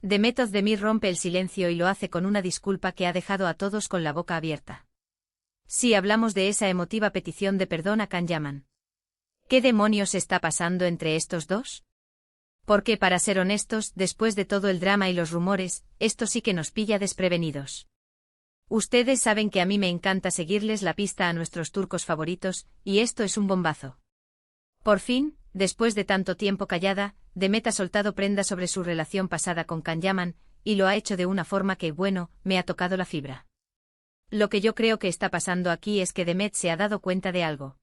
Demet Özdemir rompe el silencio y lo hace con una disculpa que ha dejado a todos con la boca abierta. Sí, hablamos de esa emotiva petición de perdón a Can Yaman. ¿Qué demonios está pasando entre estos dos? Porque, para ser honestos, después de todo el drama y los rumores, esto sí que nos pilla desprevenidos. Ustedes saben que a mí me encanta seguirles la pista a nuestros turcos favoritos, y esto es un bombazo. Por fin, después de tanto tiempo callada, Demet ha soltado prenda sobre su relación pasada con Can Yaman, y lo ha hecho de una forma que, bueno, me ha tocado la fibra. Lo que yo creo que está pasando aquí es que Demet se ha dado cuenta de algo.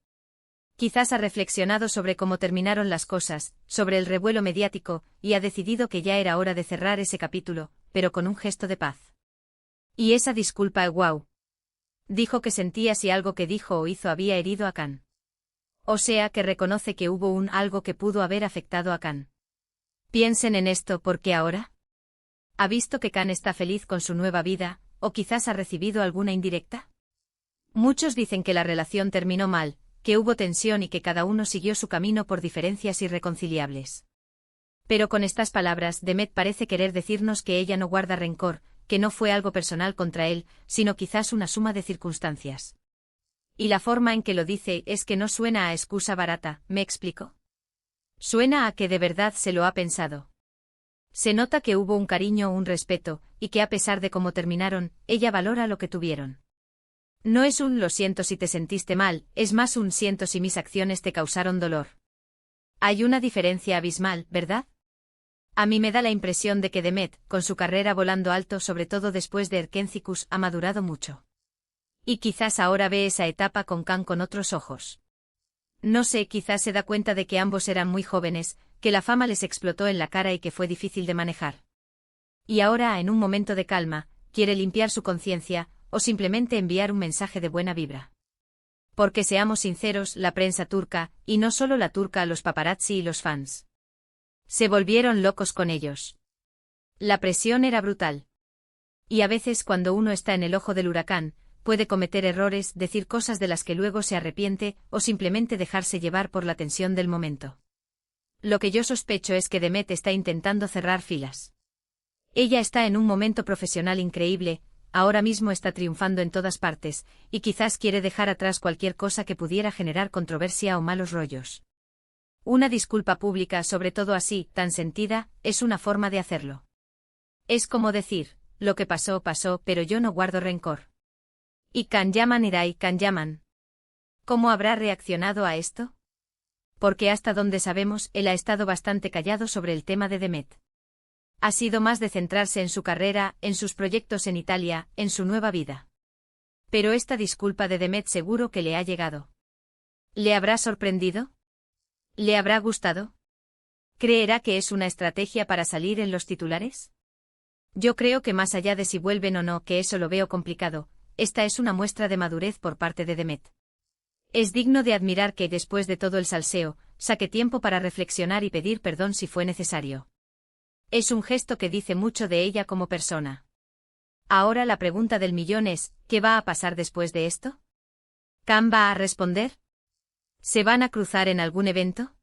Quizás ha reflexionado sobre cómo terminaron las cosas, sobre el revuelo mediático, y ha decidido que ya era hora de cerrar ese capítulo, pero con un gesto de paz. Y esa disculpa, wow. Dijo que sentía si algo que dijo o hizo había herido a Can. O sea que reconoce que hubo algo que pudo haber afectado a Can. Piensen en esto, porque ahora ha visto que Can está feliz con su nueva vida, o quizás ha recibido alguna indirecta. Muchos dicen que la relación terminó mal, que hubo tensión y que cada uno siguió su camino por diferencias irreconciliables. Pero con estas palabras, Demet parece querer decirnos que ella no guarda rencor, que no fue algo personal contra él, sino quizás una suma de circunstancias. Y la forma en que lo dice es que no suena a excusa barata, ¿me explico? Suena a que de verdad se lo ha pensado. Se nota que hubo un cariño o un respeto, y que a pesar de cómo terminaron, ella valora lo que tuvieron. No es un lo siento si te sentiste mal, es más un siento si mis acciones te causaron dolor. Hay una diferencia abismal, ¿verdad? A mí me da la impresión de que Demet, con su carrera volando alto sobre todo después de Erkencikus, ha madurado mucho. Y quizás ahora ve esa etapa con Can con otros ojos. No sé, quizás se da cuenta de que ambos eran muy jóvenes, que la fama les explotó en la cara y que fue difícil de manejar. Y ahora, en un momento de calma, quiere limpiar su conciencia, o simplemente enviar un mensaje de buena vibra. Porque seamos sinceros, la prensa turca, y no solo la turca, los paparazzi y los fans, se volvieron locos con ellos. La presión era brutal. Y a veces cuando uno está en el ojo del huracán, puede cometer errores, decir cosas de las que luego se arrepiente, o simplemente dejarse llevar por la tensión del momento. Lo que yo sospecho es que Demet está intentando cerrar filas. Ella está en un momento profesional increíble, ahora mismo está triunfando en todas partes, y quizás quiere dejar atrás cualquier cosa que pudiera generar controversia o malos rollos. Una disculpa pública, sobre todo así, tan sentida, es una forma de hacerlo. Es como decir, lo que pasó, pasó, pero yo no guardo rencor. Y Can Yaman irá y Can Yaman. ¿Cómo habrá reaccionado a esto? Porque hasta donde sabemos, él ha estado bastante callado sobre el tema de Demet. Ha sido más de centrarse en su carrera, en sus proyectos en Italia, en su nueva vida. Pero esta disculpa de Demet seguro que le ha llegado. ¿Le habrá sorprendido? ¿Le habrá gustado? ¿Creerá que es una estrategia para salir en los titulares? Yo creo que más allá de si vuelven o no, que eso lo veo complicado, esta es una muestra de madurez por parte de Demet. Es digno de admirar que, después de todo el salseo, saque tiempo para reflexionar y pedir perdón si fue necesario. Es un gesto que dice mucho de ella como persona. Ahora la pregunta del millón es, ¿qué va a pasar después de esto? ¿Can va a responder? ¿Se van a cruzar en algún evento?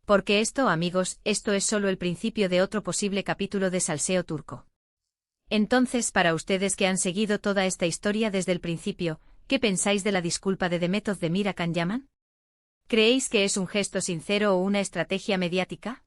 Porque esto, amigos, esto es solo el principio de otro posible capítulo de salseo turco. Entonces, para ustedes que han seguido toda esta historia desde el principio, ¿qué pensáis de la disculpa de Demet Özdemir a Can Yaman? ¿Creéis que es un gesto sincero o una estrategia mediática?